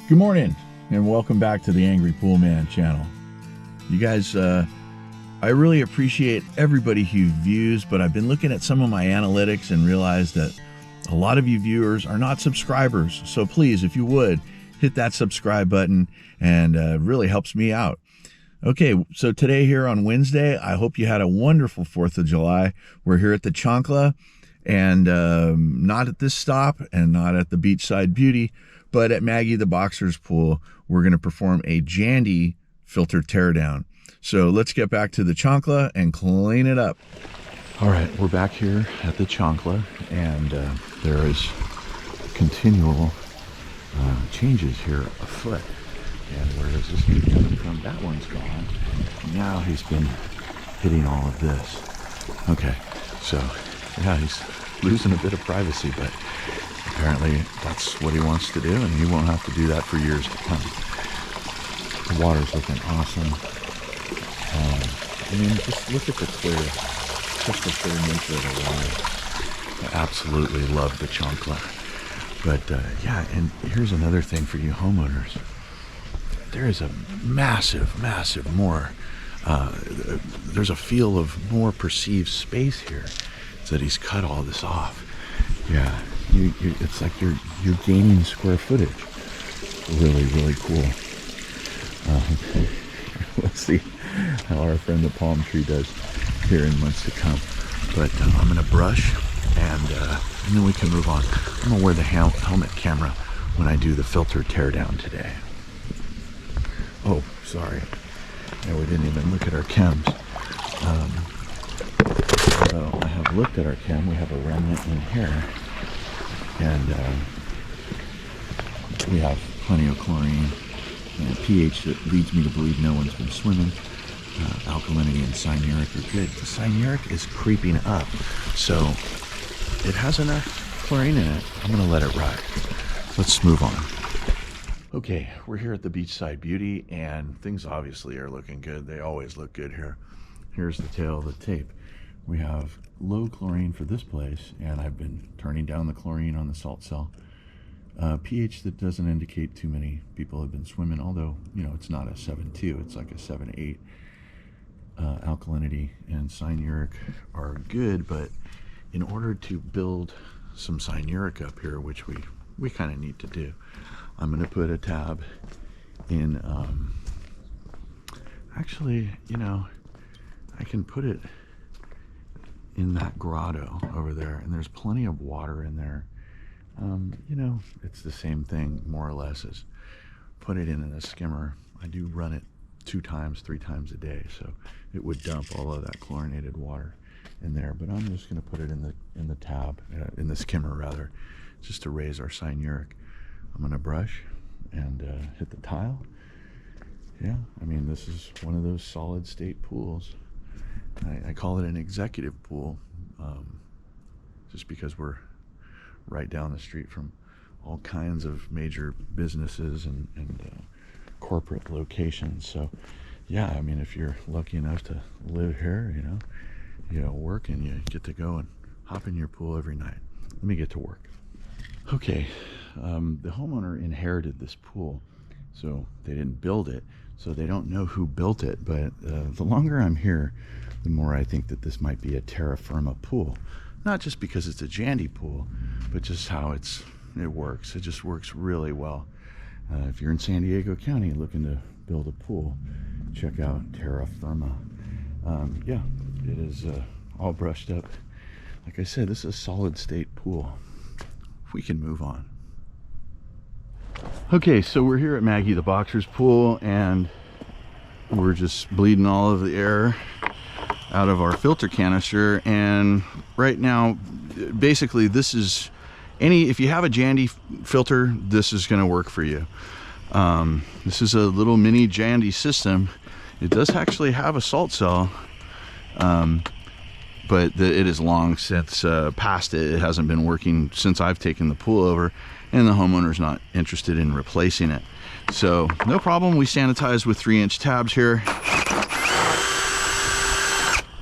Good morning and welcome back to the Angry Poolman channel. You guys, I really appreciate everybody who views, but I've been looking at some of my analytics and realized that a lot of you viewers are not subscribers. So please, if you would, hit that subscribe button and really helps me out. Okay, so today here on Wednesday, I hope you had a wonderful 4th of July. We're here at the Chancla and not at this stop and not at the Beachside Beauty, but at Maggie the Boxer's pool. We're going to perform a Jandy filter teardown. So let's get back to the Chancla and clean it up. All right, we're back here at the Chancla, and there is continual changes here afoot. And where is this dude coming from? That one's gone. Now he's been hitting all of this. Okay, so yeah, he's losing a bit of privacy, but apparently that's what he wants to do, and he won't have to do that for years to come. The water's looking awesome. I mean, just look at the clear nature of the water. I absolutely love the Chancla. But yeah, and here's another thing for you homeowners. There is a massive more, there's a feel of more perceived space here. So that he's cut all this off. Yeah, it's like you're gaining square footage. Really cool. Let's see how our friend the palm tree does here in months to come. But I'm gonna brush and then we can move on. I'm gonna wear the helmet camera when I do the filter teardown today. Oh, sorry. Yeah, we didn't even look at our chems. So I have looked at our chem. We have a remnant in here, and we have plenty of chlorine and pH that leads me to believe no one's been swimming. Alkalinity and cyanuric are good. The cyanuric is creeping up, so it has enough chlorine in it. I'm going to let it ride. Let's move on. Okay, we're here at the Beachside Beauty, and things obviously are looking good. They always look good here. Here's the tail of the tape. We have low chlorine for this place, and I've been turning down the chlorine on the salt cell. pH that doesn't indicate too many people have been swimming, although, you know, it's not a 7.2, it's like a 7.8. Alkalinity and cyanuric are good, but in order to build some cyanuric up here, which we kind of need to do, I'm going to put a tab in, actually, you know, I can put it in that grotto over there, and there's plenty of water in there. You know, it's the same thing more or less as put it in a skimmer. I do run it 3 times a day, so it would dump all of that chlorinated water in there. But I'm just going to put it in the tab, in the skimmer rather, just to raise our cyanuric. I'm going to brush and hit the tile. Yeah, I mean, this is one of those solid state pools. I call it an executive pool, just because we're right down the street from all kinds of major businesses and corporate locations. So yeah, I mean, if you're lucky enough to live here, you know, work, and you get to go and hop in your pool every night. Let me get to work. Okay, the homeowner inherited this pool, so they didn't build it, so they don't know who built it. But the longer I'm here, the more I think that this might be a terra firma pool. Not just because it's a Jandy pool, but just how it works. It just works really well. If you're in San Diego County looking to build a pool, check out terra firma. Yeah, it is all brushed up. Like I said, this is a solid state pool. We can move on. Okay, so we're here at Maggie the Boxer's pool, and we're just bleeding all of the air out of our filter canister. And right now, basically, this is if you have a Jandy filter, this is going to work for you. This is a little mini Jandy system. It does actually have a salt cell, but it is long since past it. It hasn't been working since I've taken the pool over, and the homeowner's not interested in replacing it. So no problem. We sanitize with 3-inch tabs here.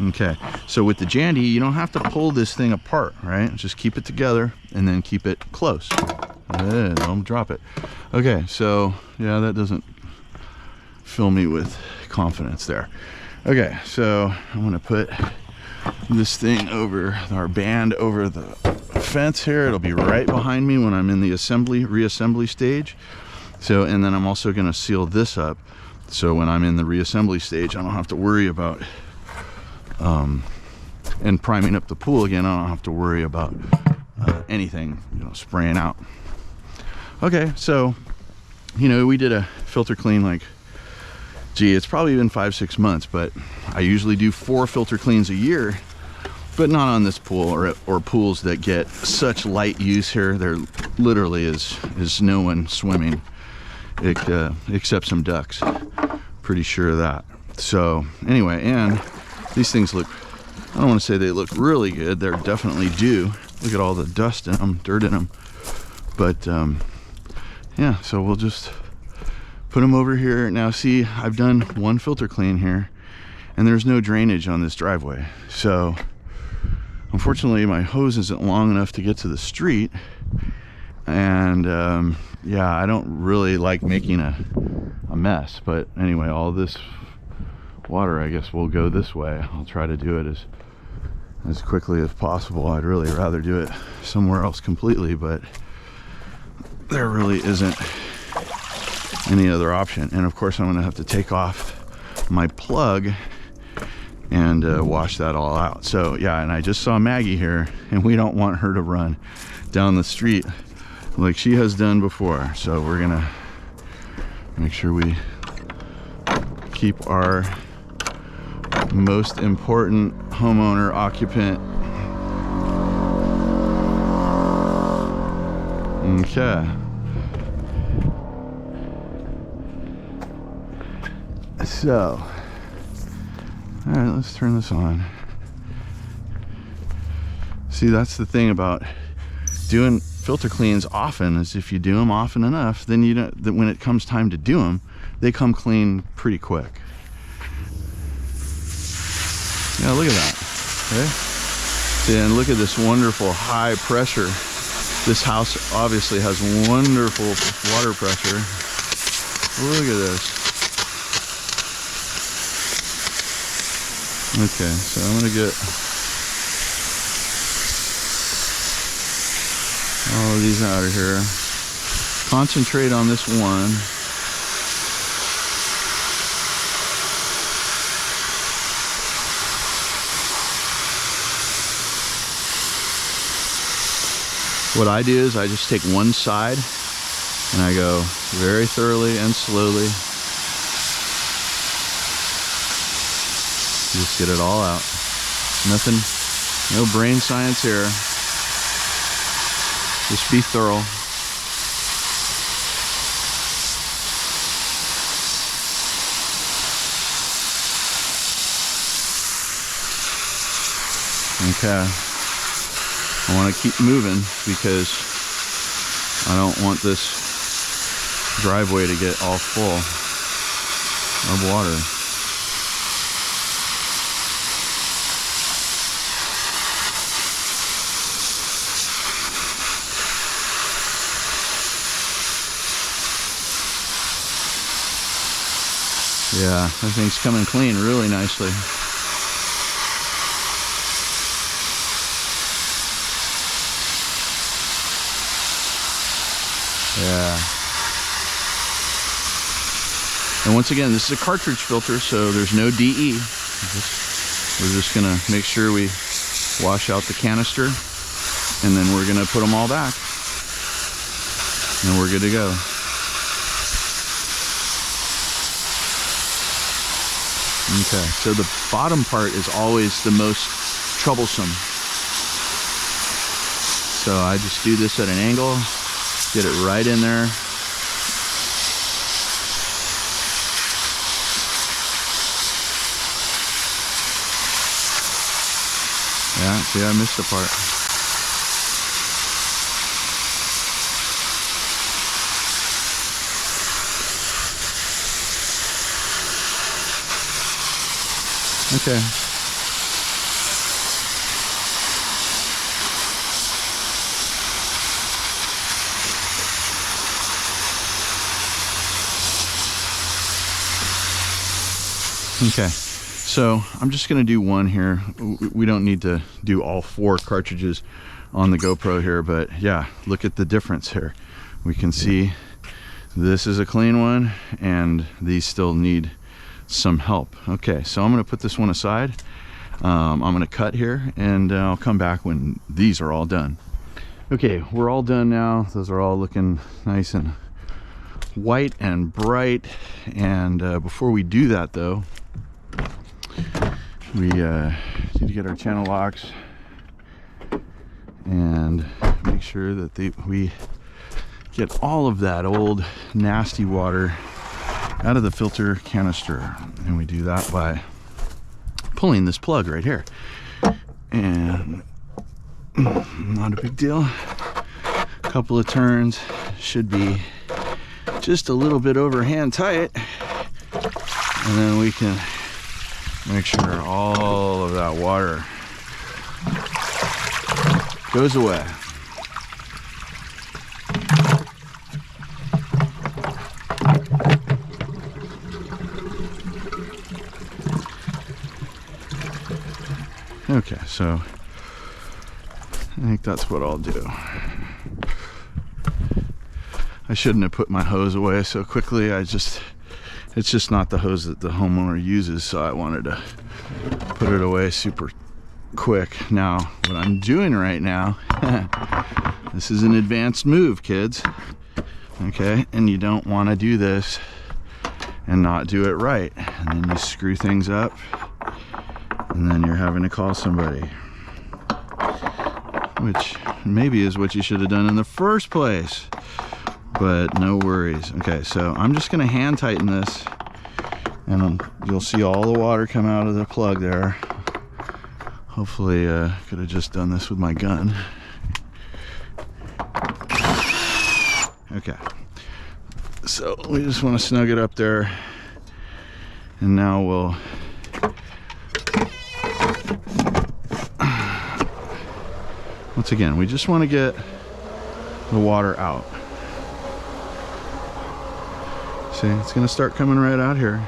Okay, so with the Jandy, you don't have to pull this thing apart, right? Just keep it together and then keep it close. Don't drop it. Okay, so yeah, that doesn't fill me with confidence there. Okay, so I'm gonna put this thing over our band over the fence here. It'll be right behind me when I'm in the reassembly stage. So, and then I'm also gonna seal this up, so when I'm in the reassembly stage, I don't have to worry about and priming up the pool again. I don't have to worry about anything, you know, spraying out. Okay, so you know, we did a filter clean, like, gee, it's probably been 5-6 months, but I usually do 4 filter cleans a year, but not on this pool or pools that get such light use here. There literally is no one swimming except some ducks. Pretty sure of that. So anyway, and these things look, I don't want to say they look really good. They're definitely do. Look at all the dust in them, dirt in them. But yeah, so we'll just put them over here. Now see, I've done 1 filter clean here and there's no drainage on this driveway. So unfortunately my hose isn't long enough to get to the street. And yeah, I don't really like making a mess, but anyway, all this water, I guess, will go this way. I'll try to do it as quickly as possible. I'd really rather do it somewhere else completely, but there really isn't any other option. And of course I'm gonna have to take off my plug and wash that all out. So yeah, and I just saw Maggie here, and we don't want her to run down the street like she has done before. So we're gonna make sure we keep our most important homeowner occupant. Okay. So, all right, let's turn this on. See, that's the thing about doing filter cleans often, is if you do them often enough, then you don't, when it comes time to do them, they come clean pretty quick. Yeah, look at that. Okay. See, and look at this wonderful high pressure. This house obviously has wonderful water pressure. Look at this. Okay, so I'm gonna get all of these out of here. Concentrate on this one. What I do is I just take one side and I go very thoroughly and slowly. Just get it all out. Nothing, no brain science here. Just be thorough. Okay. I want to keep moving because I don't want this driveway to get all full of water. Yeah, everything's coming clean really nicely. Yeah. And once again, this is a cartridge filter, so there's no DE. We're just gonna make sure we wash out the canister, and then we're gonna put them all back, and we're good to go. Okay, so the bottom part is always the most troublesome. So I just do this at an angle, get it right in there. Yeah, see, I missed a part. Okay. Okay, so I'm just gonna do one here. We don't need to do all 4 cartridges on the GoPro here, but yeah, look at the difference here. We can see this is a clean one and these still need some help. Okay, so I'm gonna put this one aside. I'm gonna cut here and I'll come back when these are all done. Okay, we're all done now. Those are all looking nice and white and bright. And before we do that though, we need to get our channel locks and make sure that we get all of that old nasty water out of the filter canister. And we do that by pulling this plug right here. And not a big deal. A couple of turns, should be just a little bit over hand tight. And then we can make sure all of that water goes away. Okay, so I think that's what I'll do. I shouldn't have put my hose away so quickly. It's just not the hose that the homeowner uses, so I wanted to put it away super quick. Now, what I'm doing right now, this is an advanced move, kids. Okay, and you don't want to do this and not do it right. And then you screw things up, and then you're having to call somebody. Which maybe is what you should have done in the first place. But no worries. Okay, so I'm just gonna hand tighten this, and you'll see all the water come out of the plug there. Hopefully, could have just done this with my gun. Okay, so we just want to snug it up there, and now we'll once again, we just want to get the water out. See, it's going to start coming right out here.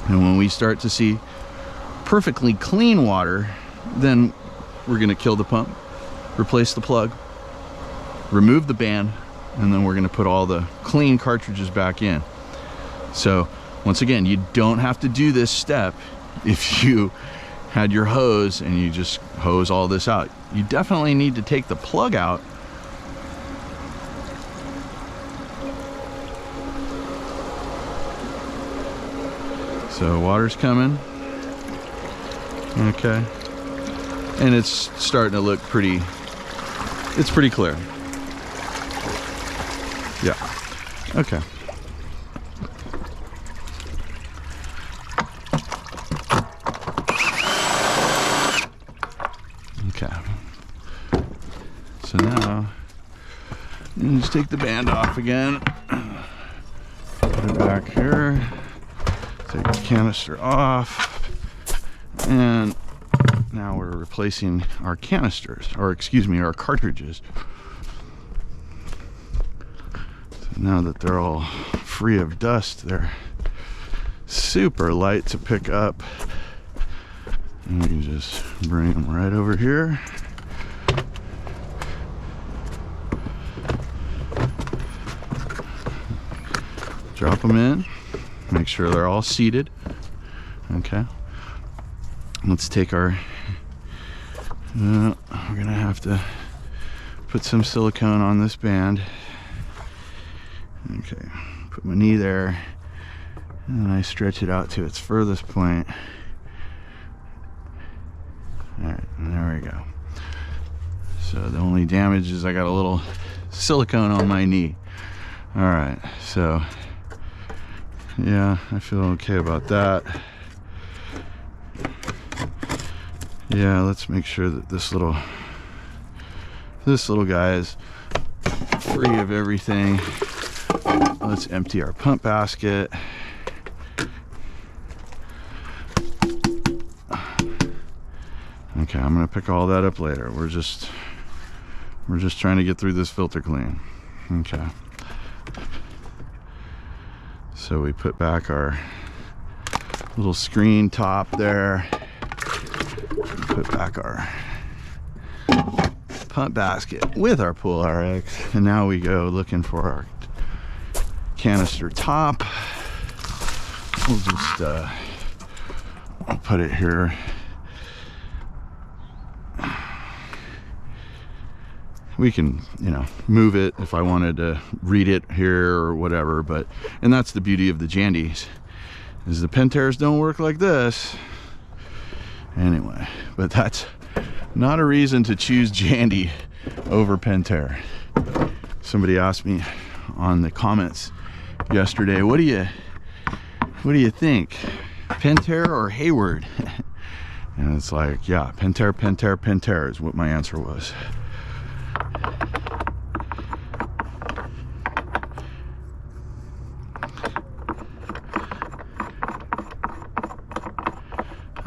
And when we start to see perfectly clean water, then we're going to kill the pump, replace the plug, remove the band, and then we're going to put all the clean cartridges back in. So once again, you don't have to do this step if you had your hose and you just hose all this out. You definitely need to take the plug out. So water's coming. Okay. And it's starting to look pretty, it's pretty clear. Yeah. Okay. Okay. So now, you just take the band off again. Put it back here. Take the canister off. And now we're replacing our canisters, or excuse me, our cartridges. So now that they're all free of dust, they're super light to pick up. And we can just bring them right over here. Drop them in. Make sure they're all seated. Okay. Let's take our, we're gonna have to put some silicone on this band. Okay, put my knee there, and then I stretch it out to its furthest point. All right, and there we go. So the only damage is I got a little silicone on my knee. All right, so yeah, I feel okay about that. Yeah, let's make sure that this little guy is free of everything. Let's empty our pump basket. Okay, I'm gonna pick all that up later. We're just trying to get through this filter clean. Okay. So we put back our little screen top there. Put back our pump basket with our Pool RX, and now we go looking for our canister top. We'll just I'll put it here. We can, you know, move it if I wanted to read it here or whatever, but, and that's the beauty of the Jandys, is the Pentaires don't work like this. Anyway, but that's not a reason to choose Jandy over Pentaire. Somebody asked me on the comments yesterday, what do you think, Pentaire or Hayward? And it's like, yeah, Pentaire, Pentaire, Pentaire is what my answer was.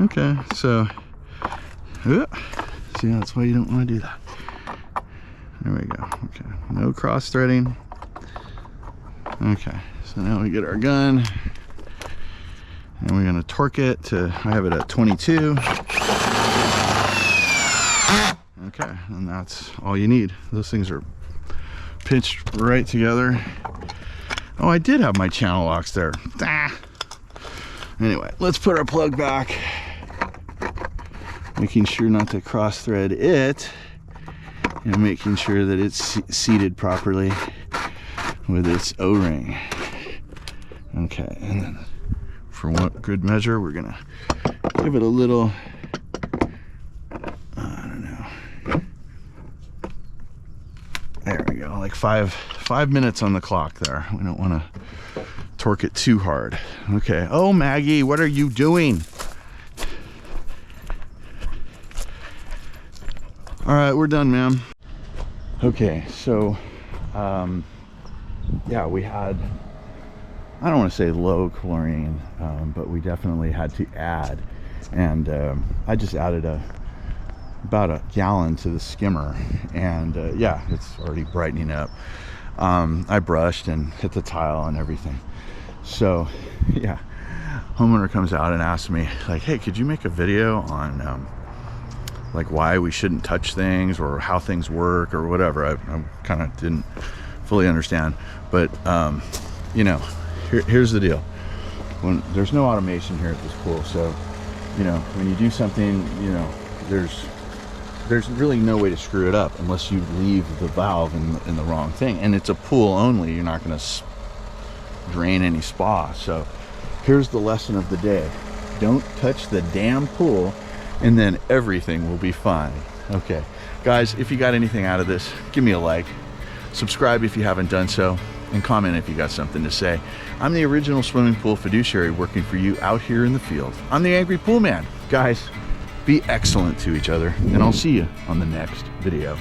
Okay, so see, that's why you don't want to do that. There we go. Okay, no cross threading. Okay, so now we get our gun and we're going to torque it to, I have it at 22. Okay, and that's all you need. Those things are pinched right together. Oh, I did have my channel locks there. Anyway, let's put our plug back, making sure not to cross thread it, and making sure that it's seated properly with its O-ring. Okay, and then for what good measure, we're gonna give it a little, I don't know, there we go, like five minutes on the clock there. We don't want to torque it too hard. Okay. Oh, Maggie, what are you doing? All right, we're done, ma'am. Okay, so yeah, we had, I don't want to say low chlorine, but we definitely had to add, and I just added about a gallon to the skimmer, and yeah, it's already brightening up. I brushed and hit the tile and everything. So yeah, homeowner comes out and asks me, like, hey, could you make a video on like why we shouldn't touch things or how things work or whatever. I kind of didn't fully understand, but you know, here's the deal. When there's no automation here at this pool, so you know, when you do something, you know, there's really no way to screw it up unless you leave the valve in the wrong thing, and it's a pool only. You're not going to drain any spa. So here's the lesson of the day: don't touch the damn pool, and then everything will be fine. Okay guys, if you got anything out of this, give me a like, subscribe if you haven't done so, and comment if you got something to say. I'm the original swimming pool fiduciary working for you out here in the field. I'm the Angry Pool Man. Guys, be excellent to each other, and I'll see you on the next video.